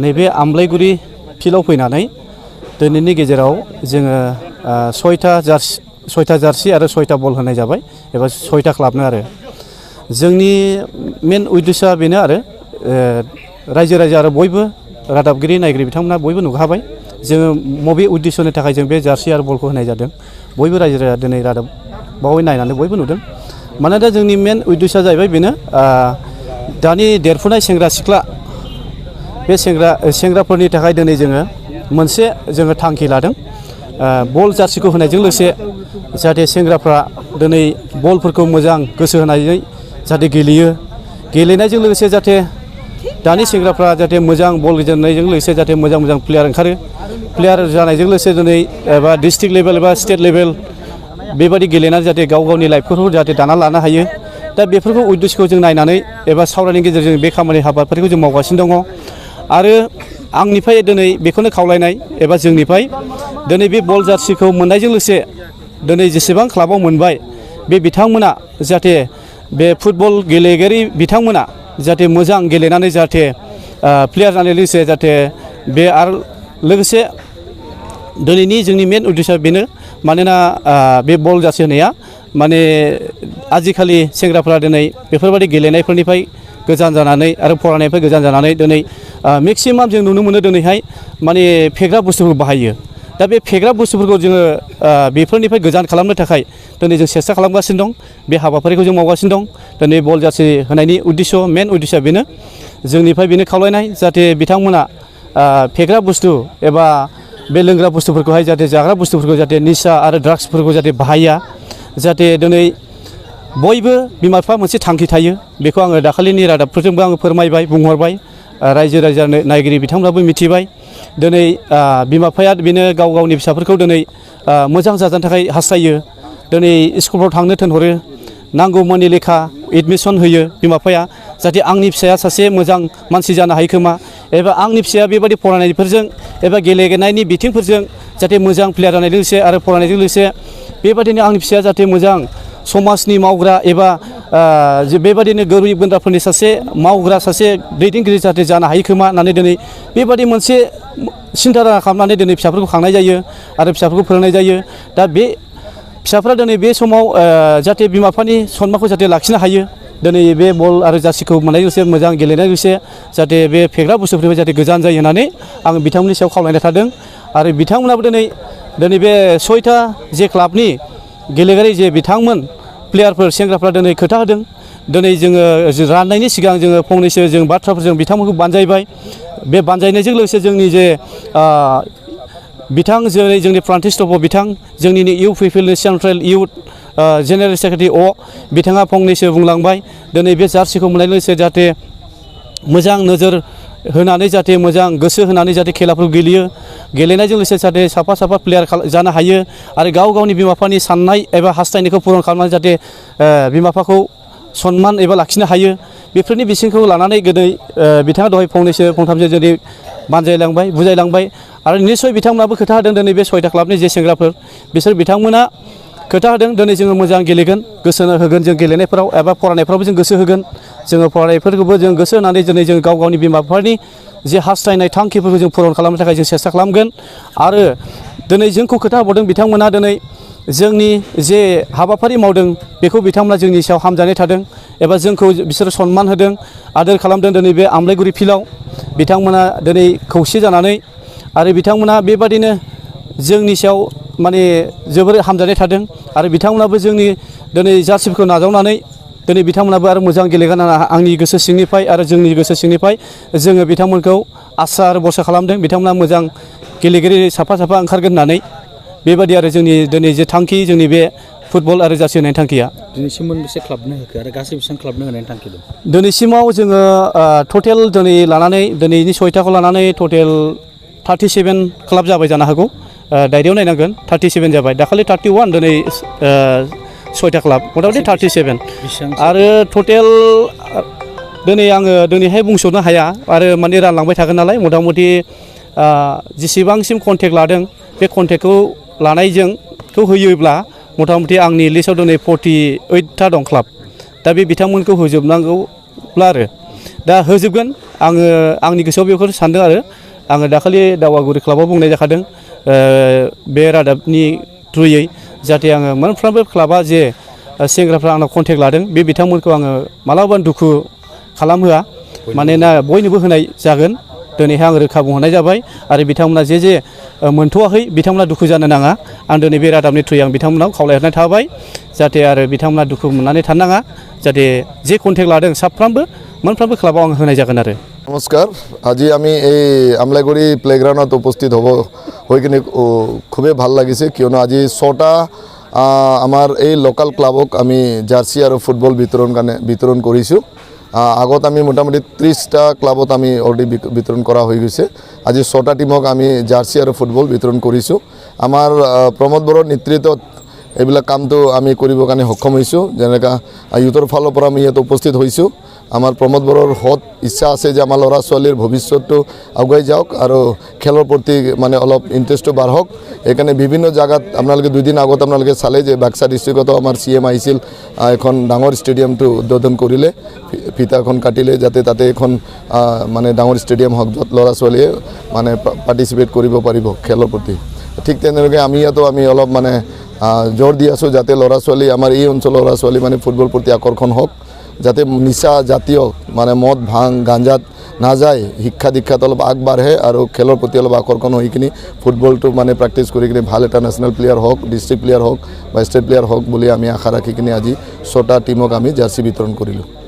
नैबे आमलायगुरि फिल्डआव फैनानै दिनैनि गेजेराव जोङो 6टा जार्सि आरो 6टा बल होनाय जाबाय एबा 6टा क्लाबनो आरो जोंनि मेन उद्देश्यआ बेनो आरो रायजो राजा आरो बयबो रादाबगिरि नायगिरि बिथांमोना बयबो नुखाबाय जोङो बबे उद्देश्यनि थाखाय जों बे जार्सि आरो बलखौ होनाय जादों बयबो रायजो राजा दिनै रादाबावै नायनानै बयबो नुदों मानोना जोंनि मेन उद्देश्यआ जाहैबाय बेनो दानि देरफुनाय सेंग्रा सिख्ला बे सेंग्राफोरनि थाखाय दिनै जोङो थांखि लादों बल जार्सिखौ होनायजों लोगोसे जाहाथे सेंग्राफ्रा दिनै बलफोरखौ मोजां गोसो होनानै जाहाथे गेलेनायजों लोगोसे जाहाथे दानि सेंग्राफ्रा जाहाथे मोजां बल गेलेनायजों लोगोसे जाहाथे मोजां प्लेयार ओंखारो प्लेयार जानायजों लोगोसे दिनै एबा डिस्ट्रिक्ट लेभेल एबा स्टेट लेभेल बेबायदि गेलेनानै जाहाथे गाव गावनि लाइफफोरखौ जाहाथे दाना लानो हायो दा बेफोरखौ उद्देश्यखौ जों नायनानै एबा सावरायनायनि गेजेरजों बे खामानि हाबाफारिखौ जों मावगासिनो दङ आरो आंनिफ्राय दिनै बेखौनो खावलायनाय एबा जोंनिफ्राय दिनै बे बल जार्सिखौ मोननायजों लोगोसे दिनै जेसेबां क्लाबाव मोनबाय बे बिथांमोना जाहाथे बे फुटबल गेलेगिरि बिथांमोना जाहाथे मोजां गेलेनानै जाहाथे प्लेयार जानाय लोगोसे जाहाथे बे आरो लोगोसे दिनैनि जोंनि मेन उद्देश्यआ बेनो मानोना बे बल जार्सि होनाया माने आजिखालि सेंग्राफ्रा दिनै बेफोरबायदि गेलेनायफोरनिफ्राय गोजान जानानै आरो फरायनायनिफ्राय गोजान जानानै दिनै मेक्सिमाम जों नुनो मोनो दिनैहाय माने फेग्रा बुस्थुफोरखौ बाहायो दा बे फेग्रा बुस्थुफोरखौ जोङो बेफोरनिफ्राय गोजान खालामनो थाखाय दिनै जों सेस्था खालामगासिनो दं बे हाबाफारिखौ जों मावगासिनो दं दिनै बल जार्सि होनायनि मेन उद्देश्यआ बेनो जोंनिफ्राय बेनो खावलायनाय जाहाथे बिथांमोना फेग्रा बुस्थु एबा बे लोंग्रा बुस्थुफोरखौहाय जाहाथे जाग्रा बुस्थुफोरखौ जाहाथे निसा आरो ड्राग्सफोरखौ जाहाथे बाहाया जाहाथे दिनै बयबो बिमा बिफा मोनसे थांखि थायो बेखौ आङो दाखालिनि रादाबफोरजोंबो आङो फोरमायबाय बुंहरबाय रायजो राजा नायगिरि बिथांमोनाबो मिथिबाय दिनै बिमा बिफाया बेनो गाव गावनि फिसाफोरखौ दिनै मोजां जाजानो थाखाय हास्थायो दिनै स्कुलफ्राव थांनो थिनहरो नांगौमानि लेखा एडमिसन होयो बिमा बिफाया जाहाथे आंनि फिसाया सासे मोजां मानसि जानो हायो खोमा एबा आंनि फिसाया बेबायदि फरायनायफोरजों एबा गेलेनायनि बिथिंफोरजों जाहाथे मोजां प्लेयार जानायजों लोगोसे आरो फरायनायजों लोगोसे बेबायदिनो आंनि फिसाया जाहाथे मोजां समाजनि मावग्रा एबा बेबायदिनो गोरिब गुन्द्राफोरनि सासे मावग्रा सासे दैदेनगिरि जाहाथे जानो हायो खोमा होननानै दिनै बेबायदि मोनसे सिन्था खालामनानै दिनै फिसाफोरखौ खांनाय जायो आरो फिसाफोरखौ फोरोंनाय जायो दा बे फिसाफ्रा दिनै बे समाव जाहाथे बिमा बिफानि सनमानखौ जाहाथे लाखिनो हायो दिनै बे बल आरो जार्सिखौ मोननायजों लोगोसे मोजां गेलेनायजों लोगोसे जाहाथे बे फेग्रा बुस्थुफोरनिफ्राय जाहाथे गोजान जायो होननानै आं बिथांमोननि सायाव खावलायनाय थादों आरो बिथांमोनाबो दिनै बे 6टा जे क्लाबनि गेलेगिरि जे बिथांमोन प्लेयारफोर सेंग्राफ्रा दिनै खोथा होदों दिनै जोङो राननायनि सिगां जोङो फंनैसो जों बाथ्राफोरजों बिथांमोनखौ बानजायबाय बे बानजायनायजों लोगोसे जोंनि जे बिथां जोंनि फ्रान्टिस्टप बिथां जोंनिनो इउ पिपिएलनि सेन्ट्रेल इउथ जेनेरेल सेक्रेटारि बिथाङा फंनैसो बुंलांबाय दिनै बे जार्सिखौ मोननाय लोगोसे जाहाथे मोजां नोजोर होनानै जाहाथे मोजां गोसो होनानै जाहाथे खेलाफोरखौ गेलेनायजों लोगोसे जाहाथे साफा प्लेयार जानो हायो आरो गाव गावनि बिमा बिफानि साननाय एबा हास्थायनायखौ पुरन खालामनानै जाहाथे बिमा बिफाखौ सनमान एबा लाखिनो हायो बेफोरनि बिथिंखौ लानानै गोदै बिथाङा दहाय फंथामसो जुदि बानजायलांबाय बुजायलांबाय आरो निस्सय बिथांमोनाबो खोथा होदों दिनै बे 6टा क्लाबनि जे सेंग्राफोर बिसोर बिथांमोना खोथा होदों दिनै जोङो मोजां गेलेगोन गोसो होगोन जों गेलेनायफोराव एबा फरायनायफ्रावबो जों गोसो होगोन जोङो फरायनायफोरखौबो जों गोसो होनानै दिनै जों गाव गावनि बिमा बिफानि जे हास्थायनाय थांखिफोरखौ जों पुरन खालामनो थाखाय जों सेस्था खालामगोन आरो दिनै जोंखौ खोथा होबावदों बिथांमोना दिनै जोंनि जे हाबाफारि मावदों बेखौ बिथांमोना जोंनि सायाव हामजानाय थादों एबा जोंखौ बिसोरो सनमान होदों आदोर खालामदों दिनै बे आमलायगुरि फिल्डआव बिथांमोना दिनै खौसे जानानै आरो बिथांमोना बेबादिनो जोंनि सायाव माने जोबोर हामजानाय थादों आरो बिथांमोनाबो जोंनि दिनै जार्सिफोरखौ नाजावनानै दिनै बिथांमोनाबो आरो मोजां गेलेगोन आंनि गोसो सिंनिफ्राय आरो जोंनि गोसो सिंनिफ्राय जोङो बिथांमोनखौ आसा आरो भरसा खालामदों बिथांमोना मोजां गेलेगिरि साफा ओंखारगोन होननानै बेबायदि आरो जोंनि दिनै जे थांखि जोंनि बे फुटबल आरो जार्सि होनायनि थांखिया दिनैसिम मोनबेसे क्लाबनो होखो आरो गासै बेसेबां क्लाबनो होनायनि थांखि दं दिनैसिमाव जोङो टटेल दिनैनि 6टाखौ लानानै टटेल 37 क्लाब जाबाय जानो हागौ डायरियाव नायनांगोन 37 जाबाय दाखालि 31 दिनै 6टा क्लाब मथा मथि 37 आरो टटेल दिनैहाय बुंस'नो हाया आरो माने रानलांबाय थागोन नालाय मथा मथि जेसेबांसिम कन्टेक्ट लादों बे कन्टेक्टखौ लानायजोंखौ होयोब्ला मथा मथि आंनि लिस्टआव दिनै 48टा दं क्लाब दा बे बिथांमोनखौ होजोबनांगौब्ला आरो दा होजोबगोन आङो आंनि गोसोआव बेखौ सानदों आरो आङो दाखालि दावागुरि क्लाबाव बुंनाय जाखादों बे रादाबनि थ्रुयै जाहाथे आङो मोनफ्रोमबो क्लाबा जे सेंग्राफ्रा आंनाव कन्टेक्ट लादों बे बिथांमोनखौ आङो मालाबा दुखु खालामहोआ मानोना बयनोबो होनाय जागोन दिनैहाय आं रोखा बुंहरनाय जाबाय आरो बिथांमोना जे मोनथ'वाखै बिथांमोना दुखु जानो नाङा आं दिनै बे रादाबनि थ्रुयै आं बिथांमोनाव खावलायहरनाय थाबाय जाहाथे आरो बिथांमोना दुखु मोननानै थानो नाङा जाहाथे जे कन्टेक्ट लादों साफ्रोमबो मोनफ्रोमबो क्लाबाव आं होनाय जागोन आरो নমস্কাৰ আজি আমি এই আমলাইগুৰি প্লেগ্ৰাউণ্ডত উপস্থিত হৈ কিনে খুবেই ভাল লাগিছে কিয়নো আজি 6টা আমাৰ এই লোকাল ক্লাবক আমি জাৰ্চি আৰু ফুটবল বিতৰণ কৰিছোঁ আগত আমি মোটামুটি 30টা ক্লাবত আমি অলৰেডি বিতৰণ কৰা হৈ গৈছে আজি 6টা টিমক আমি জাৰ্চি আৰু ফুটবল বিতৰণ কৰিছোঁ আমাৰ প্ৰমোদ বড়োৰ নেতৃত্বত এইবিলাক কামটো আমি কৰিবৰ কাৰণে সক্ষম হৈছোঁ যেনেকৈ ইউথৰ ফালৰ পৰা আমি ইয়াত উপস্থিত হৈছোঁ আমাৰ প্ৰমোদ বড়োৰ হত ইচ্ছা আছে যে আমাৰ ল'ৰা ছোৱালীৰ ভৱিষ্যতটো আগুৱাই যাওক আৰু খেলৰ প্ৰতি মানে অলপ ইণ্টাৰেষ্টটো বাঢ়ক এইকাৰণে বিভিন্ন জায়গাত আপোনালোকে 2 দিন আগত আপোনালোকে চালে যে বাক্সা ডিষ্ট্ৰিক্টতো আমাৰ CM আহিছিল এখন ডাঙৰ ষ্টেডিয়ামটো উদ্বোধন কৰিলে ফিতাখন কাটিলে যাতে তাতে এখন মানে ডাঙৰ ষ্টেডিয়াম হওক য'ত ল'ৰা ছোৱালীয়ে মানে পাৰ্টিচিপেট কৰিব পাৰিব খেলৰ প্ৰতি ঠিক তেনেকৈ আমি ইয়াতো আমি অলপ মানে জোৰ দি আছোঁ যাতে ল'ৰা ছোৱালী আমাৰ এই অঞ্চলৰ ল'ৰা ছোৱালী মানে ফুটবল প্ৰতি আকৰ্ষণ হওক যাতে নিচা জাতীয় মানে মদ ভাং গাঞ্জাত নাযায় শিক্ষা দীক্ষাত অলপ আগবাঢ়ে আৰু খেলৰ প্ৰতি অলপ আকৰ্ষণ হৈ কিনি ফুটবলটো মানে প্ৰেক্টিছ কৰি কিনি ভাল এটা নেশ্যনেল প্লেয়াৰ হওক ডিষ্ট্ৰিক্ট প্লেয়াৰ হওক বা ষ্টেট প্লেয়াৰ হওক বুলি আমি আশা ৰাখি কিনি আজি 6টা টিমক আমি জাৰ্চি বিতৰণ কৰিলোঁ